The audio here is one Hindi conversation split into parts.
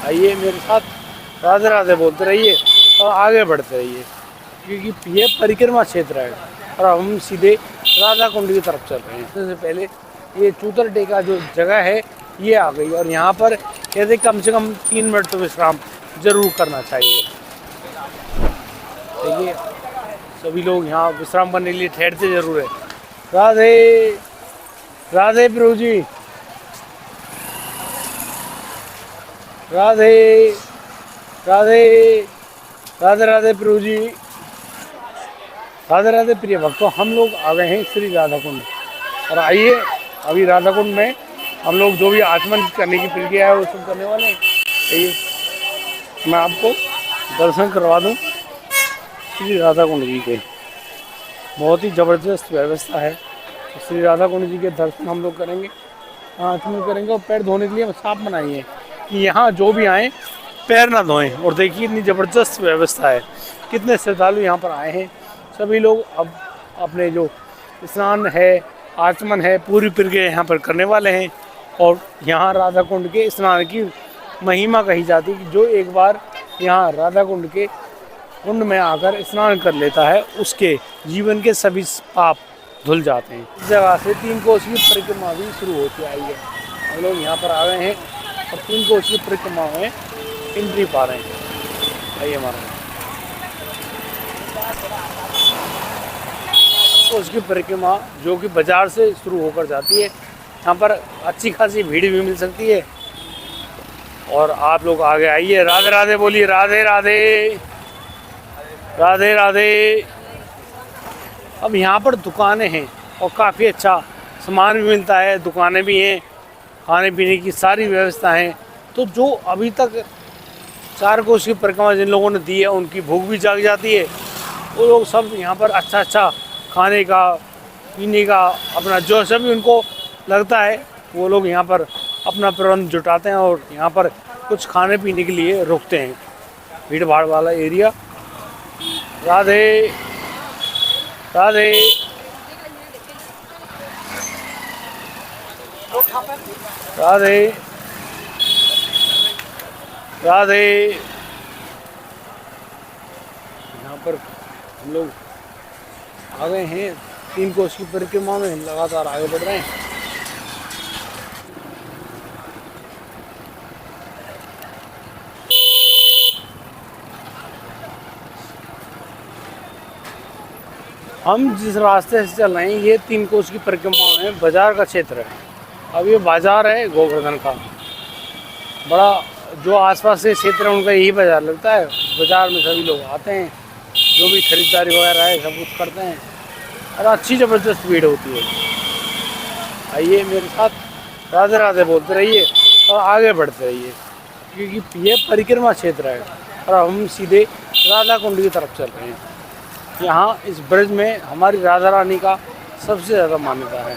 आइए मेरे साथ, राधे राधे बोलते रहिए और आगे बढ़ते रहिए, क्योंकि ये परिक्रमा क्षेत्र है और हम सीधे राधा कुंड की तरफ चल रहे हैं। सबसे पहले ये चूतरटे का जो जगह है ये आ गई, और यहाँ पर कहते कम से कम 3 मिनट तो विश्राम जरूर करना चाहिए। देखिए सभी लोग यहाँ विश्राम करने के लिए ठहरते जरूर है। राधे राधे प्रभु जी, राधे राधे राधे राधे प्रभु जी, राधे राधे प्रिय भक्तों। हम लोग आ गए हैं श्री राधा कुंड, और आइए अभी राधा कुंड में हम लोग जो भी आचमन करने की प्रक्रिया है वो सब करने वाले हैं। आइए मैं आपको दर्शन करवा दूं श्री राधा कुंड जी के। बहुत ही ज़बरदस्त व्यवस्था है। तो श्री राधा कुंड जी के दर्शन हम लोग करेंगे, आचमन करेंगे, और पैर धोने के लिए साफ मनाई है कि यहाँ जो भी आए पैर ना धोएं। और देखिए इतनी ज़बरदस्त व्यवस्था है, कितने श्रद्धालु यहाँ पर आए हैं। सभी लोग अब अपने जो स्नान है, आचमन है, पूरी प्रक्रिया यहाँ पर करने वाले हैं। और यहाँ राधा कुंड के स्नान की महिमा कही जाती है कि जो एक बार यहाँ राधा कुंड के कुंड में आकर स्नान कर लेता है उसके जीवन के सभी पाप धुल जाते हैं। इस जगह से 3 कोस की परिक्रमा भी शुरू होती आई है। हम लोग यहाँ पर आ गए हैं और 3 कोस की परिक्रमा में एंट्री पा रहे हैं। आइए हमारा उसकी परिक्रमा जो कि बाजार से शुरू होकर जाती है। यहाँ पर अच्छी खासी भीड़ भी मिल सकती है। और आप लोग आगे आइए, राधे राधे बोलिए, राधे राधे राधे राधे। अब यहाँ पर दुकानें हैं और काफ़ी अच्छा सामान भी मिलता है, दुकानें भी हैं, खाने पीने की सारी व्यवस्था है। तो जो अभी तक 4 कोस की परिक्रमा जिन लोगों ने दी है उनकी भूख भी जाग जाती है। वो लोग सब यहाँ पर अच्छा अच्छा खाने का, पीने का, अपना जो सभी उनको लगता है वो लोग यहाँ पर अपना प्रबंध जुटाते हैं और यहाँ पर कुछ खाने पीने के लिए रुकते हैं। भीड़ भाड़ वाला एरिया। राधे राधे राधे राधे। यहाँ पर हम लोग आ गए हैं 3 कोस की परिक्रमा में, लगातार आगे बढ़ रहे हैं। हम जिस रास्ते से चल रहे हैं ये 3 कोस की परिक्रमा में बाजार का क्षेत्र है। अब ये बाजार है गोवर्धन का, बड़ा जो आसपास के क्षेत्र है उनका यही बाजार लगता है। बाजार में सभी लोग आते हैं, जो भी खरीदारी वगैरह है सब कुछ करते हैं, और अच्छी ज़बरदस्त भीड़ होती है। आइए मेरे साथ, राधे राधे बोलते रहिए और आगे बढ़ते रहिए, क्योंकि ये परिक्रमा क्षेत्र है और हम सीधे राधा कुंड की तरफ चल रहे हैं। यहाँ इस ब्रज में हमारी राधा रानी का सबसे ज़्यादा मान्यता है।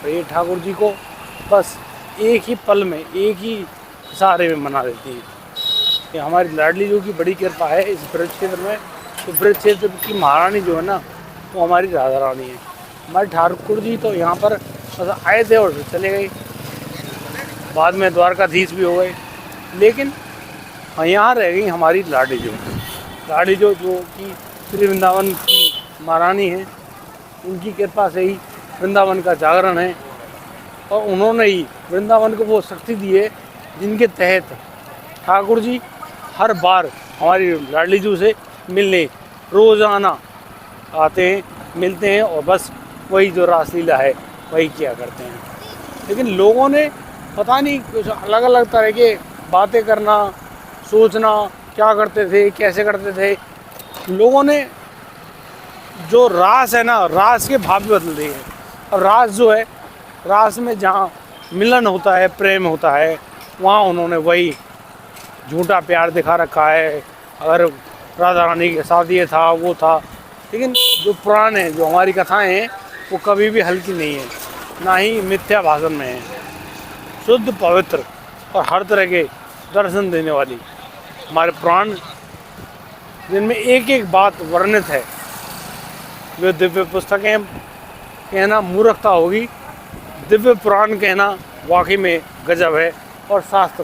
तो ये ठाकुर जी को बस एक ही पल में, एक ही सहारे में मना देती हैं। ये हमारी लाडली जो की बड़ी कृपा है इस ब्रज क्षेत्र में। तो ब्रज क्षेत्र की महारानी जो है ना वो हमारी राधा रानी है। हमारे ठाकुर जी तो यहाँ पर बस आए थे और चले गए, बाद में द्वारकाधीश भी हो गए, लेकिन यहाँ रह गई हमारी लाडली जो कि श्री वृंदावन की महारानी है। उनकी कृपा से ही वृंदावन का जागरण है, और उन्होंने ही वृंदावन को वो शक्ति दी है जिनके तहत ठाकुर जी हर बार हमारी लाडली जी से मिलने रोज़ाना आते हैं, मिलते हैं, और बस वही जो रासलीला है वही किया करते हैं। लेकिन लोगों ने पता नहीं कुछ अलग अलग तरह के बातें करना, सोचना, क्या करते थे, कैसे करते थे। लोगों ने जो रास है ना, रास के भाव भी बदल दिए हैं। और रास जो है, रास में जहाँ मिलन होता है, प्रेम होता है, वहाँ उन्होंने वही झूठा प्यार दिखा रखा है। अगर राधा रानी के साथ ये था वो था, लेकिन जो पुराण है, जो हमारी कथाएं हैं, वो कभी भी हल्की नहीं है, ना ही मिथ्या भाषण में है। शुद्ध, पवित्र और हर तरह के दर्शन देने वाली हमारे पुराण, जिनमें एक एक बात वर्णित है। वे दिव्य पुस्तकें कहना मूर्खता होगी, दिव्य पुराण कहना वाकई में गजब है। और शास्त्र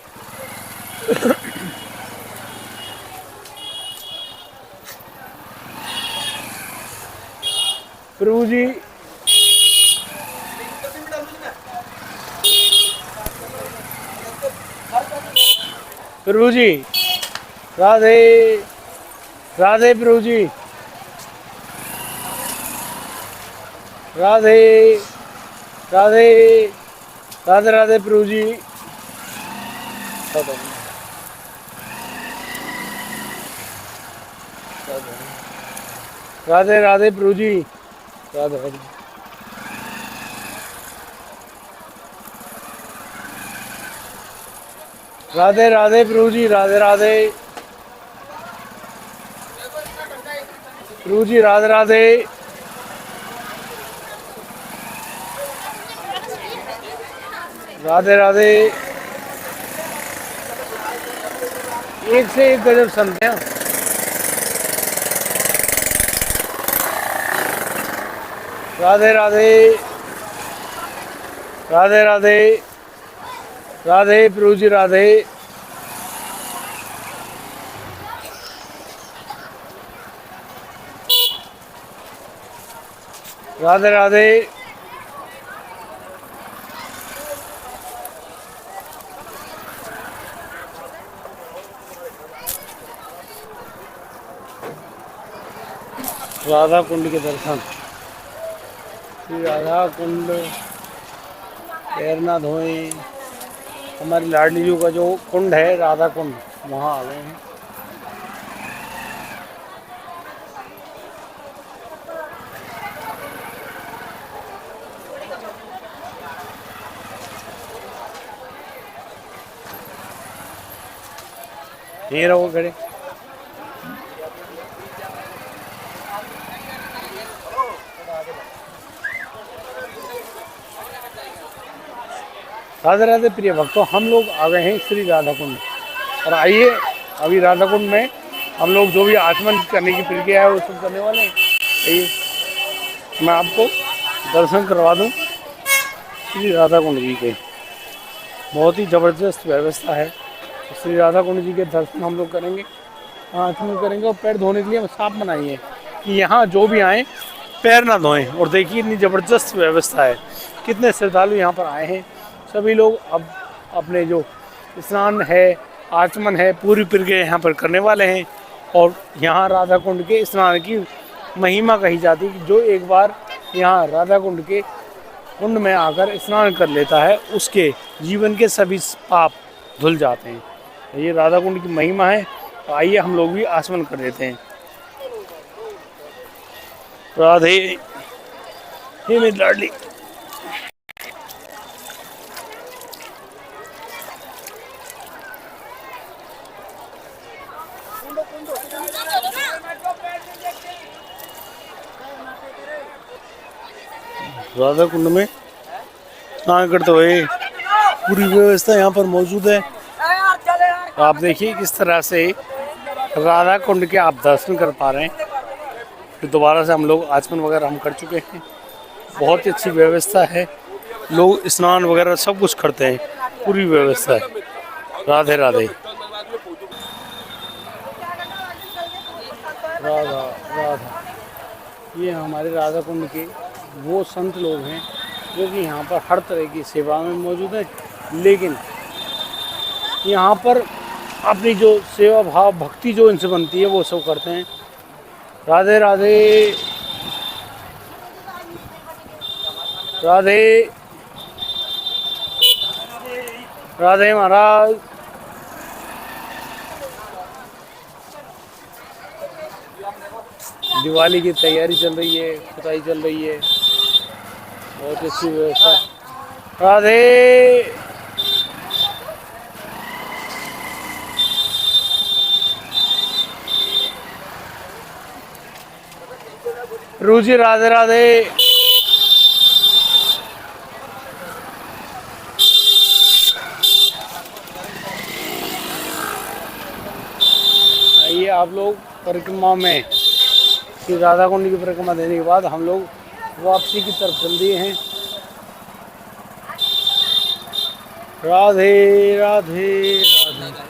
प्रभु जी, प्रभु जी, राधे राधे। प्रभु जी, राधे राधे राधे राधे। प्रभु जी, राधे राधे। प्रभु जी, राधे राधे। राधे राधे। प्रभु जी, राधे राधे। प्रभु जी, राधे राधे। राधे राधे। एक से एक गजब संत हैं। राधे राधे। राधे राधे। राधे। प्रभु जी, राधे। राधे राधे। राधा कुंड के दर्शन। श्री राधा कुंड, पैर ना धोएं। हमारी लाडली जी का जो कुंड है राधा कुंड, वहाँ आ गए हैं। ये रहो खड़े। राधे राधे प्रिय भक्तों, हम लोग आ गए हैं श्री राधा कुंड। और आइए, अभी राधा कुंड में हम लोग जो भी आचमन करने की प्रक्रिया है वो सब करने वाले हैं। आइए, मैं आपको दर्शन करवा दूं श्री राधा कुंड जी के। बहुत ही ज़बरदस्त व्यवस्था है। श्री राधा कुंड जी के दर्शन हम लोग करेंगे, आचमन करेंगे और पैर धोने के लिए साफ मनाई है कि यहाँ जो भी आएँ पैर ना धोएं। और देखिए इतनी ज़बरदस्त व्यवस्था है, कितने श्रद्धालु यहाँ पर आए हैं। सभी लोग अब अपने जो स्नान है, आचमन है, पूरी प्रक्रिया यहाँ पर करने वाले हैं। और यहाँ राधा कुंड के स्नान की महिमा कही जाती है कि जो एक बार यहाँ राधा कुंड के कुंड में आकर स्नान कर लेता है उसके जीवन के सभी पाप धुल जाते हैं। ये राधा कुंड की महिमा है। तो आइए हम लोग भी आचमन कर लेते हैं। राधे, हे मेरी लाडली। राधा कुंड में स्नान करते हुए पूरी व्यवस्था यहाँ पर मौजूद है। आप देखिए किस तरह से राधा कुंड के आप दर्शन कर पा रहे हैं। फिर दोबारा से हम लोग आचमन वगैरह हम कर चुके हैं। बहुत ही अच्छी व्यवस्था है, लोग स्नान वगैरह सब कुछ करते हैं, पूरी व्यवस्था है। राधे राधे। राधा राधा। ये हमारे राधा कुंड के वो संत लोग हैं जो कि यहाँ पर हर तरह की सेवा में मौजूद है, लेकिन यहाँ पर अपनी जो सेवा भाव भक्ति जो इनसे बनती है वो सब करते हैं। राधे राधे। राधे राधे महाराज। दिवाली की तैयारी चल रही है, खुदाई चल रही है, बहुत अच्छी व्यवस्था। राधे। रुचि, राधे राधे। आइए आप लोग परिक्रमा में, श्री राधा कुंड की परिक्रमा देने के बाद हम लोग वापसी की तरफ चल दिए हैं। राधे राधे राधे।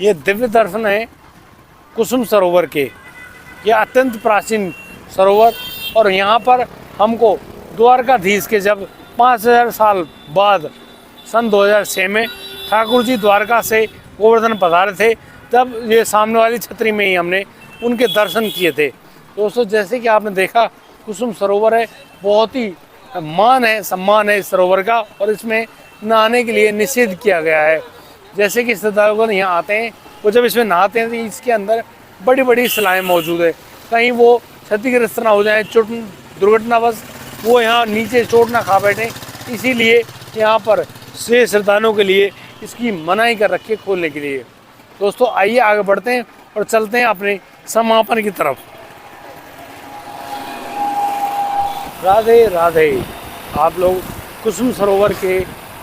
ये दिव्य दर्शन है कुसुम सरोवर के। ये अत्यंत प्राचीन सरोवर, और यहाँ पर हमको द्वारकाधीश के जब 5000 साल बाद सन 2006 में ठाकुर जी द्वारका से गोवर्धन पधारे थे, तब ये सामने वाली छतरी में ही हमने उनके दर्शन किए थे। दोस्तों, जैसे कि आपने देखा कुसुम सरोवर है, बहुत ही मान है, सम्मान है इस सरोवर का, और इसमें नहाने के लिए निषेध किया गया है। जैसे कि श्रद्धालुगण यहाँ आते हैं, वो जब इसमें नहाते हैं तो इसके अंदर बड़ी बड़ी शिलाएँ मौजूद है, कहीं वो क्षतिग्रस्त ना हो जाए, चोट दुर्घटनावश वो यहाँ नीचे चोट ना खा बैठे, इसीलिए यहाँ पर से श्रद्धालुओं के लिए इसकी मनाही कर रखी है खोलने के लिए। दोस्तों, आइए आगे बढ़ते हैं और चलते हैं अपने समापन की तरफ। राधे राधे। आप लोग कुसुम सरोवर के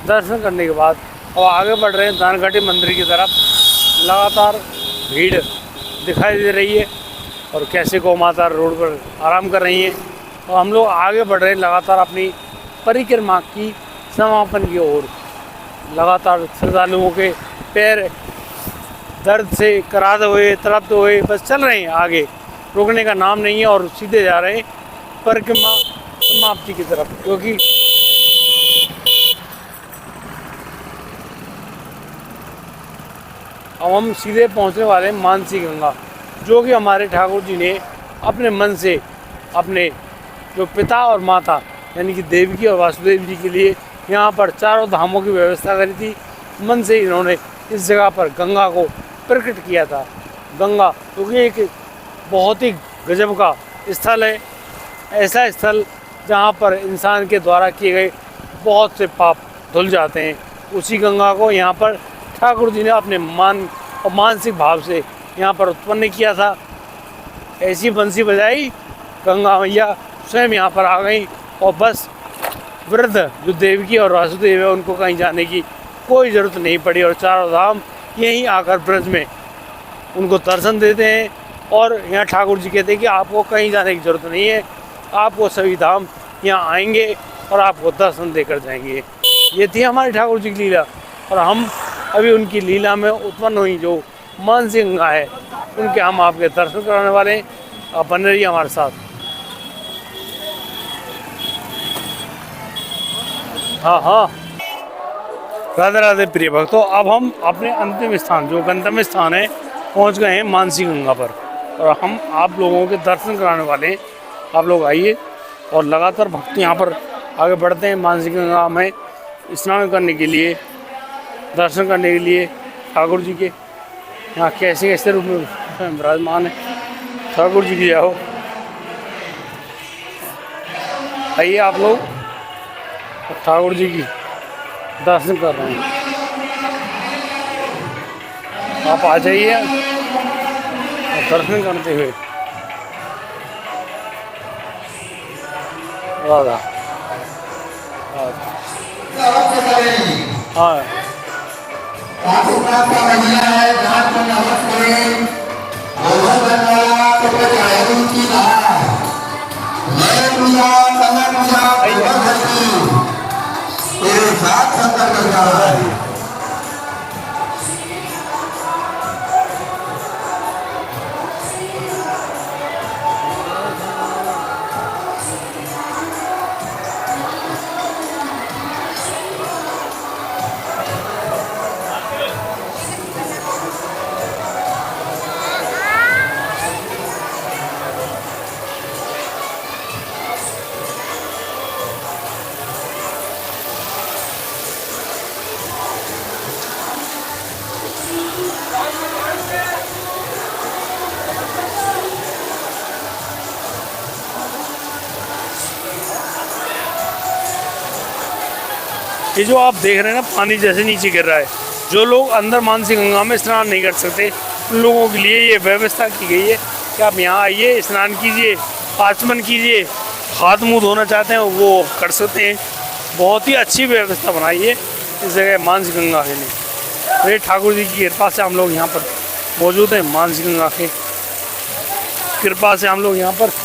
दर्शन करने के बाद और आगे बढ़ रहे हैं दानघाटी मंदिर की तरफ। लगातार भीड़ दिखाई दे रही है और कैसे गौ माता रोड पर आराम कर रही हैं, और हम लोग आगे बढ़ रहे हैं लगातार अपनी परिक्रमा की समापन की ओर। लगातार श्रद्धालुओं के पैर दर्द से कराते हुए, तड़पते हुए बस चल रहे हैं, आगे रुकने का नाम नहीं है, और सीधे जा रहे हैं परिक्रमा समाप्ति की तरफ, क्योंकि अब हम सीधे पहुंचने वाले हैं मानसी गंगा, जो कि हमारे ठाकुर जी ने अपने मन से अपने जो पिता और माता यानी कि देवकी और वासुदेव जी के लिए यहाँ पर चारों धामों की व्यवस्था करी थी। मन से इन्होंने इस जगह पर गंगा को प्रकट किया था। गंगा क्योंकि एक बहुत ही गजब का स्थल है, ऐसा स्थल जहाँ पर इंसान के द्वारा किए गए बहुत से पाप धुल जाते हैं। उसी गंगा को यहाँ पर ठाकुर जी ने अपने मान और मानसिक भाव से यहाँ पर उत्पन्न किया था। ऐसी बंसी बजाई, गंगा मैया स्वयं यहाँ पर आ गई, और बस वृद्ध जो देवकी और वासुदेव है उनको कहीं जाने की कोई ज़रूरत नहीं पड़ी, और चारों धाम यहीं आकर ब्रज में उनको दर्शन देते हैं। और यहाँ ठाकुर जी कहते हैं कि आपको कहीं जाने की ज़रूरत नहीं है, आपको सभी धाम यहाँ आएंगे और आपको दर्शन देकर जाएंगे। ये थी हमारी ठाकुर जी की लीला, और हम अभी उनकी लीला में उत्पन्न हुई जो मानसी गंगा है, उनके हम आपके दर्शन कराने वाले हैं। आप बने रहिए हमारे साथ। हाँ हाँ, राधे राधे प्रिय भक्तों। अब हम अपने अंतिम स्थान जो गंतव्य स्थान है पहुंच गए हैं मानसी गंगा पर, और हम आप लोगों के दर्शन कराने वाले हैं। आप लोग आइए, और लगातार भक्त यहाँ पर आगे बढ़ते हैं मानसी गंगा में स्नान करने के लिए, दर्शन करने के लिए ठाकुर जी के। यहाँ कैसे कैसे रूप में विराजमान है ठाकुर जी की। जाओ, आइए आप लोग ठाकुर जी की दर्शन कर रहे हैं। आप आ जाइए दर्शन करते हुए। राधा हाँ, ये जो आप देख रहे हैं ना, पानी जैसे नीचे गिर रहा है। जो लोग अंदर मानसी गंगा में स्नान नहीं कर सकते, उन लोगों के लिए ये व्यवस्था की गई है कि आप यहाँ आइए, स्नान कीजिए, आचमन कीजिए, हाथ मुंह धोना चाहते हैं वो कर सकते हैं। बहुत ही अच्छी व्यवस्था बनाई है इस जगह मानसी गंगा के लिए। ये ठाकुर जी की कृपा से हम लोग यहाँ पर मौजूद हैं। मानसी गंगा के कृपा से हम लोग यहाँ पर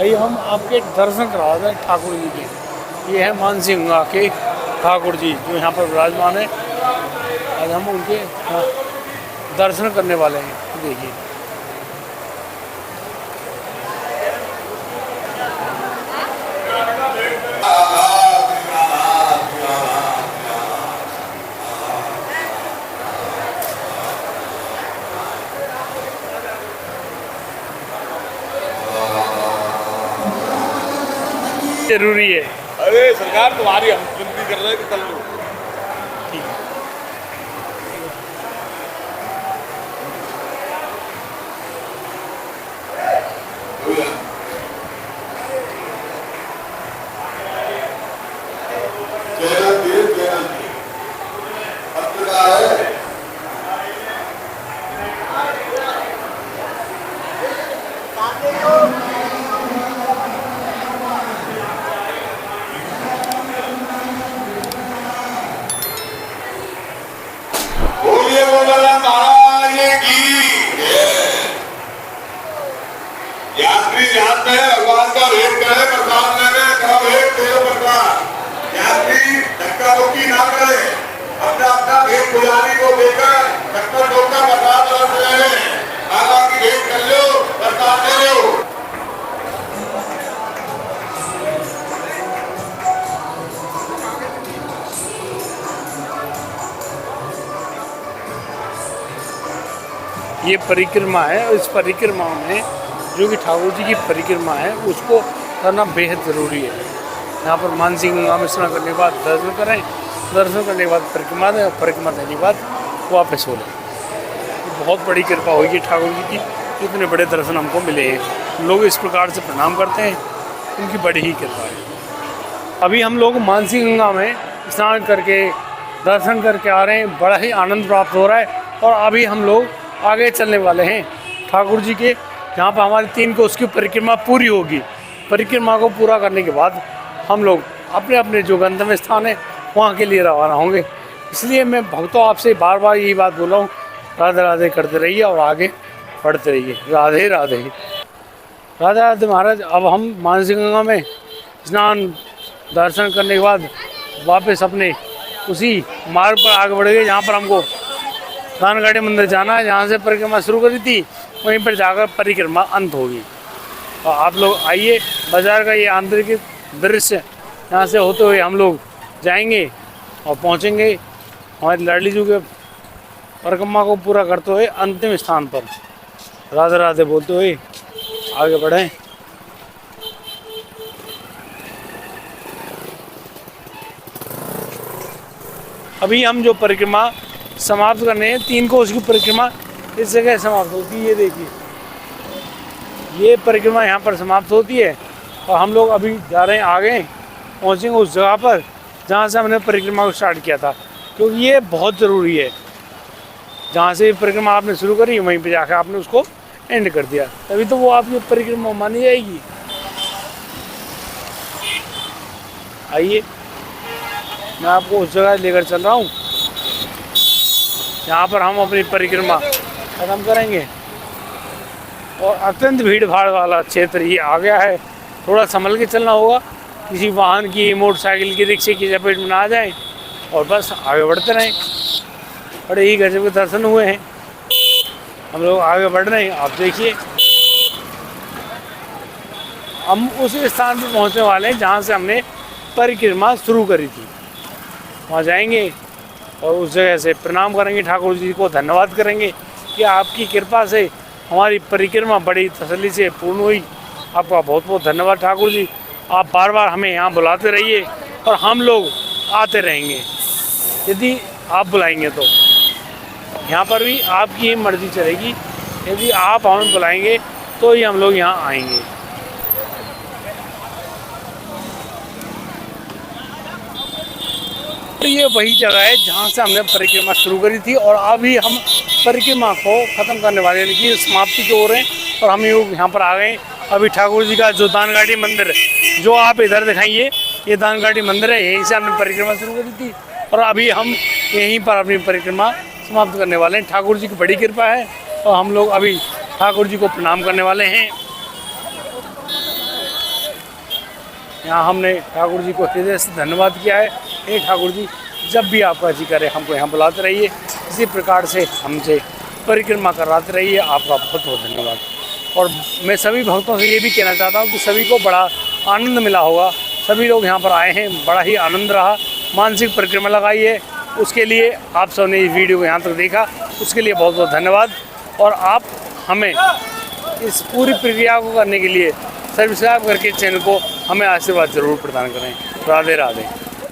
आइए हम आपके दर्शन करा दें ठाकुर जी के। ये है मानसिंह गंगा के ठाकुर जी जो यहाँ पर विराजमान है। आज हम उनके दर्शन करने वाले हैं। देखिए जरूरी है। अरे सरकार तुम्हारी हम विनती कर रहे हैं कि कर लो। ठीक है। यात्री जाते हैं भगवान का भेंट करे, प्रसाद लेने का भेंट दे प्रसाद। यात्री धक्का मुक्की ना करे, अपना अपना भेंट पुजारी को देकर चक्कर ठोकर प्रसाद रस ले लें। बाबा की भेंट कर लो, प्रसाद ले लो। ये परिक्रमा है और इस परिक्रमा में जो कि ठाकुर जी की परिक्रमा है उसको करना बेहद ज़रूरी है। यहाँ पर मानसिंह गंगा में स्नान करने के बाद दर्शन करें, दर्शन करने के बाद परिक्रमा दें और परिक्रमा देने के बाद वापस हो लें। बहुत बड़ी कृपा हुई है ठाकुर जी की, इतने बड़े दर्शन हमको मिले हैं। लोग इस प्रकार से प्रणाम करते हैं, उनकी बड़ी ही कृपा है। अभी हम लोग मानसिंह गंगा में स्नान करके दर्शन करके आ रहे हैं, बड़ा ही आनंद प्राप्त हो रहा है। और अभी हम लोग आगे चलने वाले हैं ठाकुर जी के, जहाँ पर हमारी 3 कोस की परिक्रमा पूरी होगी। परिक्रमा को पूरा करने के बाद हम लोग अपने अपने जो गंतव्य स्थान है वहाँ के लिए रवाना होंगे। इसलिए मैं भक्तों आपसे बार बार यही बात बोल रहा हूँ, राधे राधे करते रहिए और आगे बढ़ते रहिए। राधे राधे राधे राधे महाराज। अब हम मानसिंह गंगा में स्नान दर्शन करने के बाद वापस अपने उसी मार्ग पर आगे बढ़ गए जहाँ पर हमको दानगाड़ी मंदिर जाना है। जहाँ से परिक्रमा शुरू करी थी वहीं पर जाकर परिक्रमा अंत होगी। और आप लोग आइए, बाज़ार का ये आंतरिक दृश्य, यहाँ से होते हुए हम लोग जाएंगे और पहुँचेंगे हमारी लाडली जी के परिक्रमा को पूरा करते हुए अंतिम स्थान पर। राधे राधे बोलते हुए आगे बढ़ें। अभी हम जो परिक्रमा समाप्त करने हैं, 3 कोस की परिक्रमा इस जगह समाप्त होती है। ये देखिए, ये परिक्रमा यहाँ पर समाप्त होती है और हम लोग अभी जा रहे हैं आगे, पहुँचेंगे उस जगह पर जहाँ से हमने परिक्रमा को स्टार्ट किया था। क्योंकि ये बहुत ज़रूरी है, जहाँ से परिक्रमा आपने शुरू करी वहीं पे जाकर आपने उसको एंड कर दिया, तभी तो वो आपकी परिक्रमा मानी जाएगी। आइए, मैं आपको उस जगह लेकर चल रहा हूँ यहाँ पर हम अपनी परिक्रमा ख़त्म करेंगे। और अत्यंत भीड़ भाड़ वाला क्षेत्र ये आ गया है, थोड़ा संभल के चलना होगा, किसी वाहन की, मोटरसाइकिल की, रिक्शे की चपेट में ना आ जाए और बस आगे बढ़ते रहें। बड़े ही गजब के दर्शन हुए हैं, हम लोग आगे बढ़ रहे हैं। आप देखिए, हम उस स्थान पर पहुंचने वाले हैं जहां से हमने परिक्रमा शुरू करी थी। वहां जाएंगे और उस जगह से प्रणाम करेंगे, ठाकुर जी को धन्यवाद करेंगे कि आपकी कृपा से हमारी परिक्रमा बड़ी तसल्ली से पूर्ण हुई। आपका बहुत बहुत धन्यवाद ठाकुर जी। आप बार बार हमें यहाँ बुलाते रहिए और हम लोग आते रहेंगे यदि आप बुलाएंगे तो। यहाँ पर भी आपकी ही मर्ज़ी चलेगी, यदि आप हमें बुलाएंगे तो ही हम लोग यहाँ आएंगे। तो ये वही जगह है जहाँ से हमने परिक्रमा शुरू करी थी और अभी हम परिक्रमा को ख़त्म करने वाले, यानी कि समाप्ति की ओर हैं। और हम यहाँ पर आ गए। अभी ठाकुर जी का जो दानगाड़ी मंदिर है, जो आप इधर दिखाइए, ये दानगाड़ी मंदिर है, यहीं से हमने परिक्रमा शुरू करी थी और अभी हम यहीं पर अपनी परिक्रमा समाप्त करने वाले हैं। ठाकुर जी की बड़ी कृपा है और हम लोग अभी ठाकुर जी को प्रणाम करने वाले हैं। यहाँ हमने ठाकुर जी को हृदय से धन्यवाद किया है। हे ठाकुर जी, जब भी आपका जी करे हमको यहाँ बुलाते रहिए, इसी प्रकार से हमसे परिक्रमा कराते रहिए। आपका बहुत बहुत धन्यवाद। और मैं सभी भक्तों से ये भी कहना चाहता हूँ कि सभी को बड़ा आनंद मिला होगा। सभी लोग यहाँ पर आए हैं, बड़ा ही आनंद रहा। मानसिक परिक्रमा लगाई है, उसके लिए आप सबने इस वीडियो को यहाँ तक देखा, उसके लिए बहुत बहुत धन्यवाद। और आप हमें इस पूरी प्रक्रिया को करने के लिए सब्सक्राइब करके चैनल को हमें आशीर्वाद ज़रूर प्रदान करें। राधे राधे।